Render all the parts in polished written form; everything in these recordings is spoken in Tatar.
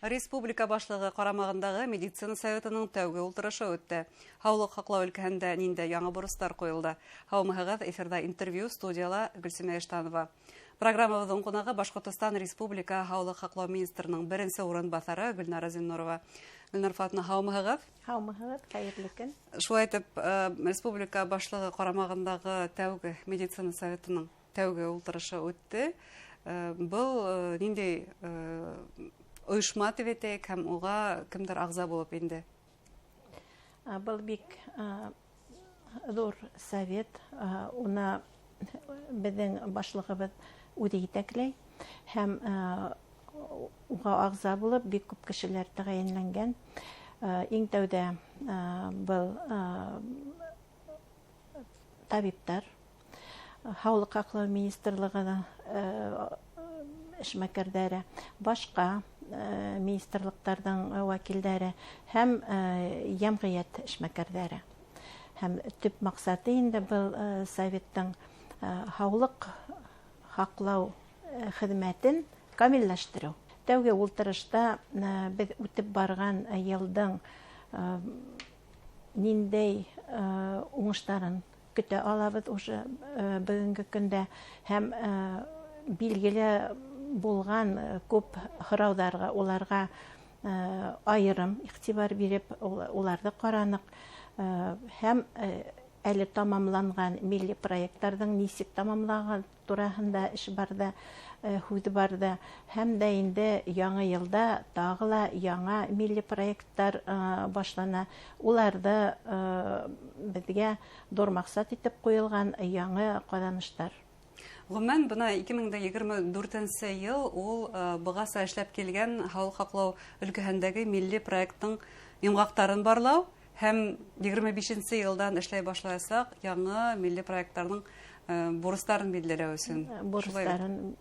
Республика башлыгы карамагындагы медицина советының тәүге ултырышы үтте. Һаулык һаклау өлкәһендә нинде яңа бурычлар куелды. Һаумыгыз эфирда интервью студияла Гөлсемә Эштанова. Программабызның кунагы Башкортстан Республика һаулык һаклау министрының беренче урынбасары Гөлнара Зиннурова. Гөлнар Фатна, һаумыгыз? Һаумыгыз, хәерле көн. Шулай итеп, республика башлыгы карамагындагы тәүге медицина советының тәүге ултырышы үтте. Был нинди оешма тибетек һәм уга кемдер агза булып инде? Был бик зур совет, уна безнең башлыгыбыз үзе итәкләй һәм уга агза булып бик күп кешеләр тәгаенләнгән. Иң тәүдә был табиптар, һаулык һаклау министрлыгының эшмәкәрләре, башка министрлыктарның вәкилләре һәм җәмгыять эшмәкәрләре. Һәм төп максаты инде был советтың һаулык һаклау хезмәтен камилләштерү. Тәүге ултырышта без үтеп барган елның ниндәй уңышларын көтә алабыз уже бүгенге көндә һәм билгеле булган күп хырауларга, уларга айырым игътибар биреп, уларны каранык һәм әле тамамланган милли проектларның ничек тамамлаган турасында эш барды, хүз барды һәм дә инде яңа елда тагыла яңа милли проектлар башлана. Уларда безгә зур максат итеп куелган яңа каданыштар. Гомумән, бына 2024 ел ул быгаса эшләп килгән һаулык һаклау өлкәһендәге милли проекттың йомгактарын барлау һәм 25 елдан эшләй башласак, яңа милли проектларның бурычларын билгеләү өчен. Бурычларын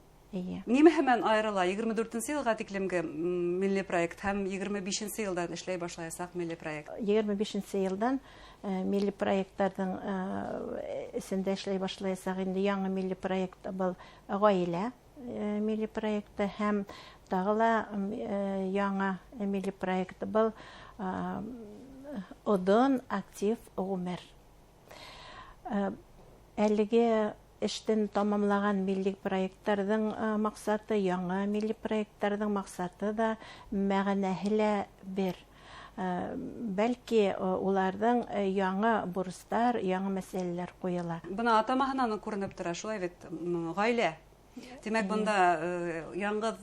Нимә һәмән аерыла? 24 елга тиклемге милли проект һәм 25 елдан эшләй башласак милли проект. 25 елдан милли проектларның исендә эшләй башласак, инде яңа милли проект был гаилә милли проекты һәм тагыла яңа милли проект был одан актив гомер. Әлеге эштен тамамлаган милли проектларның максаты, яңа милли проектларның максаты да мәгънәһе бер. Бәлки уларның яңа бурычлар, яңа мәсьәләләр куела. Бына атамаһынан күренеп тора, шулай бит, гаилә. Димәк, бunda яңа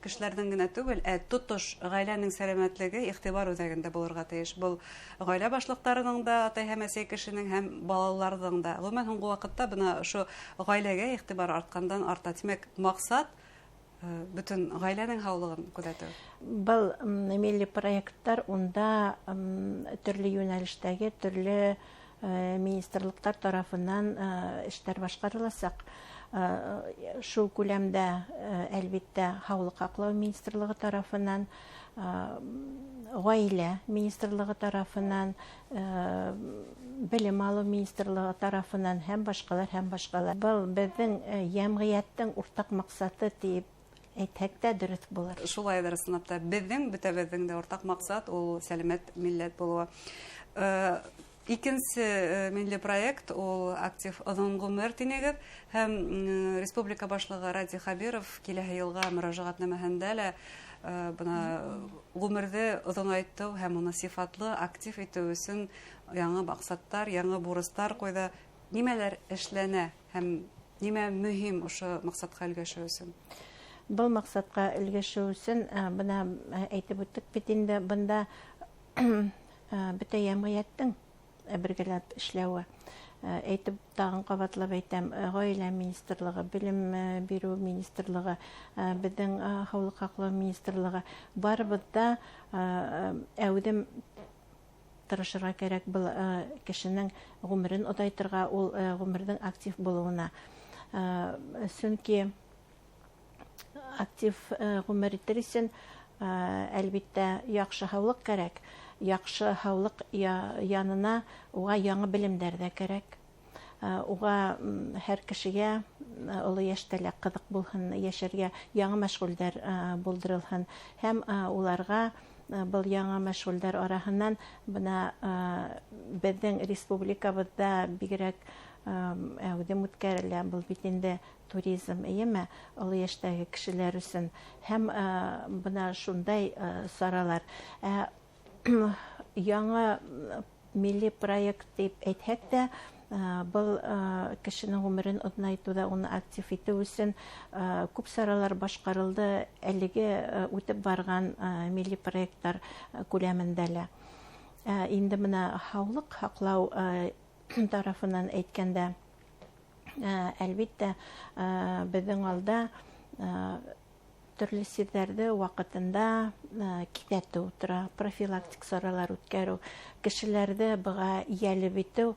кешеләрнең генә түгел, тотыш гаиләнең сәламәтлеге игътибар үзәгендә булырга тиеш. Бу гаилә башлыкларының да, атай һәм әсәй кешенең һәм балаларның да. Гомумән, һуңгы вакытта бына шу гаиләгә игътибар арткандан арта. Димәк, максат бүтән гаиләнең һаулыгын күзәтү. Был милли проектлар унда төрле юнәлештәге, төрле министрлыктар тарафыннан эшләр башкарылачак. Шул күләмдә әлбәттә һаулык һаклау министрлыгы тарафыннан, гаилә министрлыгы тарафыннан, белем алу министрлыгы тарафыннан һәм башкалар. Был безнең җәмгыятьнең уртак максаты дип әйтсәк тә дөрес булыр. Шулайдыр, сынапта безнең бөтәбезнең дә уртак максат ул сәламәт милләт булуы. Икенче милли проект ул актив озын гомер тинегез һәм республика башлыгы Ради Хабиров киләһе елга мөрәҗәгатнамәһендә лә бына гомерне озынайту һәм уны сифатлы актив итү өчен яңа максаттар, яңа бурычлар куйды. Нимәләр эшләнә һәм нимә мөһим ошо максатка өлгәшү өчен? Был максатка өлгәшү өчен бына әйтеп үттек бит инде, бында бөтә җәмгыятьнең бергәләп эшләүе. Әйтеп тагын кабатлап әйтәм, гаилә министрлыгы, белем бирү министрлыгы, безнең һаулык һаклау министрлыгы барыбыз да әүдем тырышырга кирәк был кешенең гомерен озайтырга, ул гомернең актив булуына. Чөнки актив гомер итер өчен әлбәттә яхшы һаулык кирәк. Яхшы һаулык янына уга яңа белемнәр дә кирәк. уга һәр кешегә олы яшьтәләк кызык булһын, яшәргә яңа мәшгульләр булдырылһын һәм уларга был яңа мәшгульләр араһыннан бына безнең республикабызда бигрәк әүдем үткәрелә был бит инде туризм әйеме олы яшьтәге кешеләр өчен һәм бына шундай саралар яңа милли проект дип әйтһәк тә был кешенең гомерен озынайтуда, уны актив итү өчен күп саралар башкарылды, әлеге үтеп барган милли проекттар күләмендә лә. Инде менә һаулык һаклау тарафынан әйткәндә, әлбиттә, безнең алда төрле сирләрне вакытында китәтү тора, профилактик саралар үткәрү, кешеләрне быга иялеп итү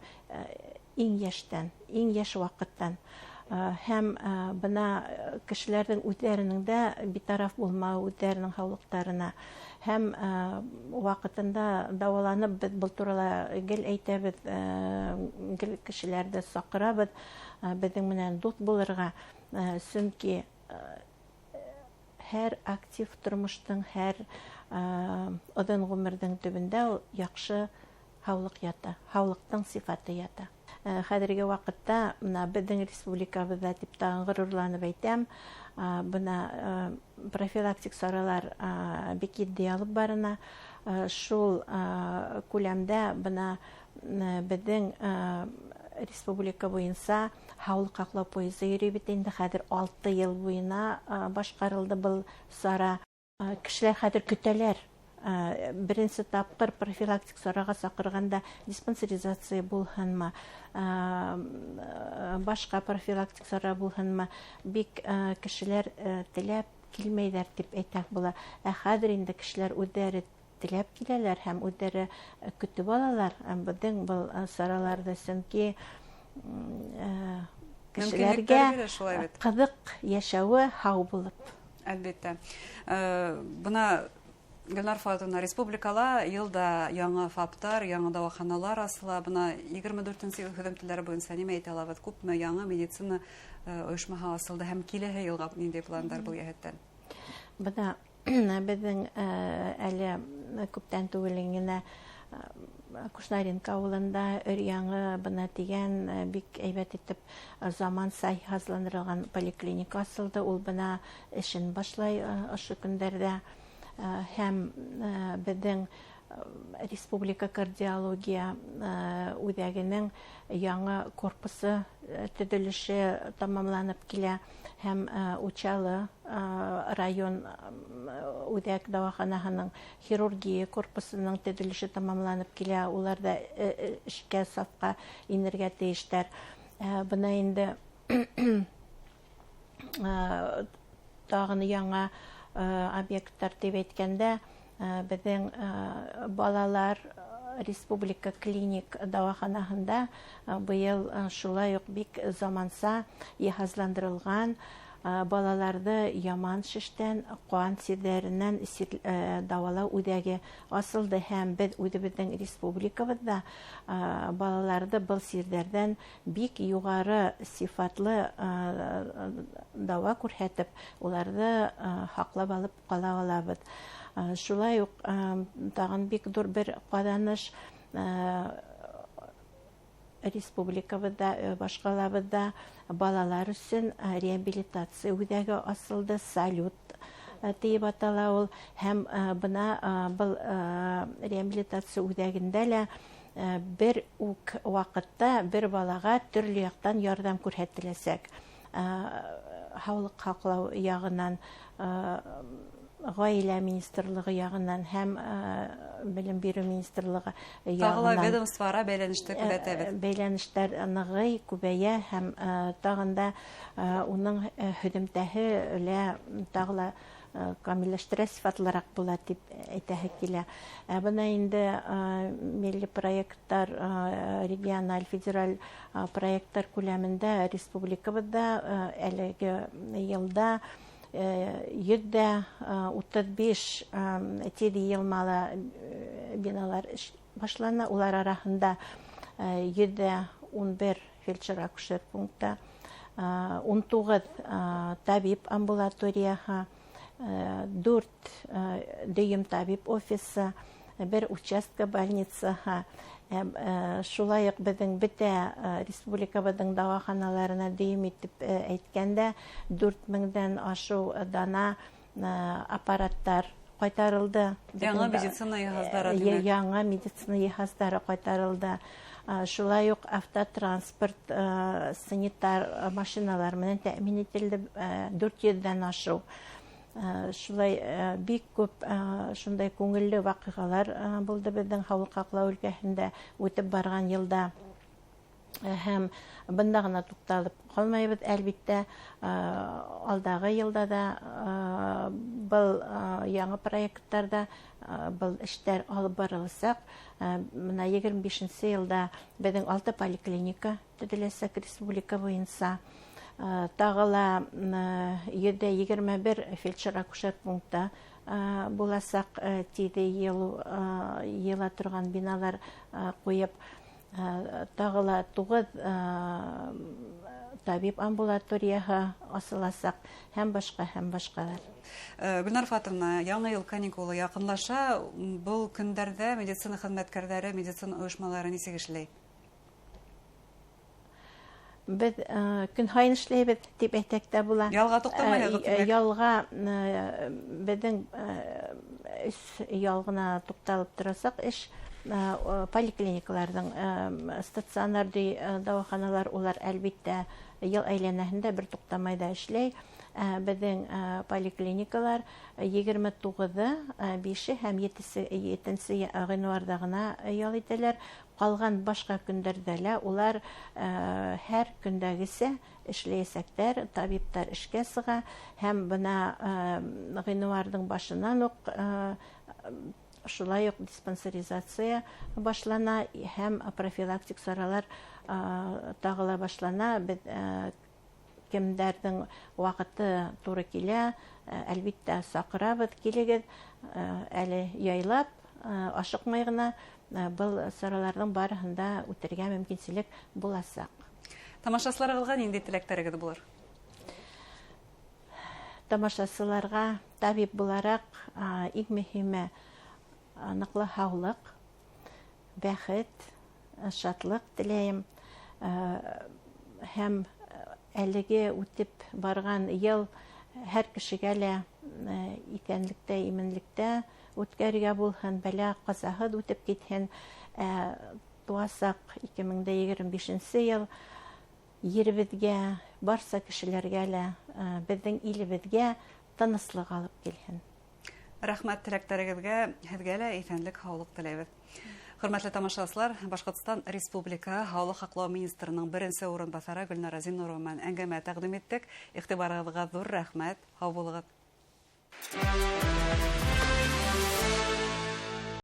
иң яшьтән, иң яшь вакыттан һәм бына кешеләрнең үзләренең дә битараф булмау, үзләренең һаулыктарына һәм вакытында дәваланып без бу турыда гел әйтәбез, гел кешеләрне сакырабыз, безнең менән дуст булырга, чөнки һәр актив тормыштың, һәр одан гомернең төбендә яхшы һаулык ята, һаулыктың сыйфаты ята. Хәзерге вакытта менә безнең республикабызда дип тагын горурланып әйтәм, бына профилактик саралар бик җитди алып барына, шул күләмдә бына безнең республика буенча һаулык саклау поезы йөри бит инде хәзер 6 ел буена башкарылды был сара. Кешеләр хәзер көтәләр. Беренче тапкыр профилактик сарага сакырганда диспансеризация булһынмы, башка профилактик сара булһынмы, бик кешеләр теләп килмәйләр дип әйтәк була. Хәзер инде кешеләр үзләре теләп киләләр һәм үзләре көтеп алалар. Безнең был сараларда сөнки кешеләргә кызык яшәүе һау булып. Әлбәттә. Бына Гөлнар Фатуна, республикала елда яңа ФАПтар, яңа дәваханалар асыла. Бына 24-нче ел хезмәтләре буенча нимә әйтә алабыз? Күпме яңа медицина оешмаһы асылды һәм киләһе елга нинди планнар бу яһәттән? Бына безнең әле күптән түгел генә Кушнаренко авылында өр-яңы бына дигән бик әйбәт итеп заман сай хәзерләндерелгән поликлиника асылды. Ул бына эшен башлай ошо көндәрдә. Һәм безнең республика кардиология үзәгенең яңа корпусы төзелеше тамамланып килә һәм Учалы район үзәк дәваханаһының хирургия корпусының төзелеше тамамланып килә. Улар да эшкә сафка инергә тиештәр. Бына инде тагын яңа объекттар дип әйткәндә, безнең балалар республика клиник дәваханаһында быел шулай ук бик заманса җиһазландырылган балаларды яман шештән, кан сирләреннән дәвалау үзәге асылды һәм без үзебезнең республикабызда балаларды был сирләрдән бик югары сыйфатлы дәва күрһәтеп, уларды хаклап алып кала алабыз. Шулай ук тагын бик зур бер каданыш республикабызда, башкалабызда балалар өчен реабилитация үзәге асылды, салют дип атала ул. Һәм бына был реабилитация үзәгендә лә бер үк вакытта бер балага төрле яктан ярдәм күрһәтеләсәк. Һаулык саклау ягыннан, гаилә министрлыгы ягыннан һәм белем бирү министрлыгы ягыннан ведомствора бәйләнештә күбәйтәбез. Бәйләнештәр ныгый, күбәя һәм тагын да уның һөҗүмтәһе лә тагыла камилләштерә сыйфатлырак була дип әйтәһе килә. Бына инде милли проекттар, региональ, федераль проекттар күләмендә республикабызда әлеге елда 135 тиде-елмалы биналар башлана. Улар арасында 111 фельдшер-акушер пункта, 19 табиб амбулаторияға, 4 дөйім табиб офисы, 1 участка больницаға, шулайық біздің біте республика біздің дауаханаларына дөйім етіп әйткенде 4000-ден ашу дана аппараттар қайтарылды. Яңа медицина ехаздары. Яңа медицина ехаздары қайтарылды. Шулай ук автотранспорт, санитар машиналар менен тәэмин етілді 400-ден ашу. Шулай бик көп шундай көңілле вакыйгалар булды безнең һаулык саклау өлкәсендә үтеп барган елда. Һәм бында гына тукталып калмайбыз, әлбәттә, алдагы елда да был яңа проектларда был эшләр алып барылсак, менә 25нче елда безнең 6 поликлиника төзеләсәк республика буенча. Тагыла 21 фельдшер-акушер пункта буласак, тиде ела торган биналар куеп, тагыла 9 табиб амбулаторияга асыласак, һәм башкалар. Гөлнар Фатовна, яңа ел каникулы якынлаша, бұл көндәрдә медицина хезмәткәрләре, медицина оешмалары ничек эшләй? Biz gün hayın işleyip tip etekte bulan. Yalga toxtamayız. Yalga bizden yalgına toxtalıp turasak iş poliklinikalardan statsionar davaxanalar ular elbette yıl aylanahında bir toxtamayda işley. Bizden poliklinikalar 29'ı 5'i hem 7'si gınvardağına yal ителәр. Қалған башка көндәрдә улар һәр көндәгесе эшләйсәктәр, табиптар эшкә сыга, һәм бына гыйнвардың башыннан ук шулай ук диспансеризация башлана, һәм профилактик саралар тагыла башлана. Кемдәрнең вакыты туры килә, әлбәттә сакырабыз, килегез, әле яйлап, ашыкмай гына был сараларның барыһында үтәргә мөмкинлек буласак. Тамашачыларга нинди теләкләрегез булыр? Тамашачыларга табиб буларак иң мөһиме ныклы һаулык, бәхет, шатлык теләйм. Һәм әлеге үтеп барган ел һәр кешегә лә икәнлектә, именлектә үткәргә булһын, бәла казаһы үтеп китһен. Туасак 2025 ел еребезгә, барса кешеләргә лә, безнең илебезгә тыныслык алып килһен. Рәхмәт теләкләрегезгә, һезгә лә исәнлек, һаулык теләйбез. Хөрмәтле тамашачылар, Башкортстан Республика Һаулык саклау министрының беренче урынбасары Гөлнара Зиннурова белән әңгәмә тәкъдим иттек. Игътибарыгызга зур рәхмәт, һау булыгыз.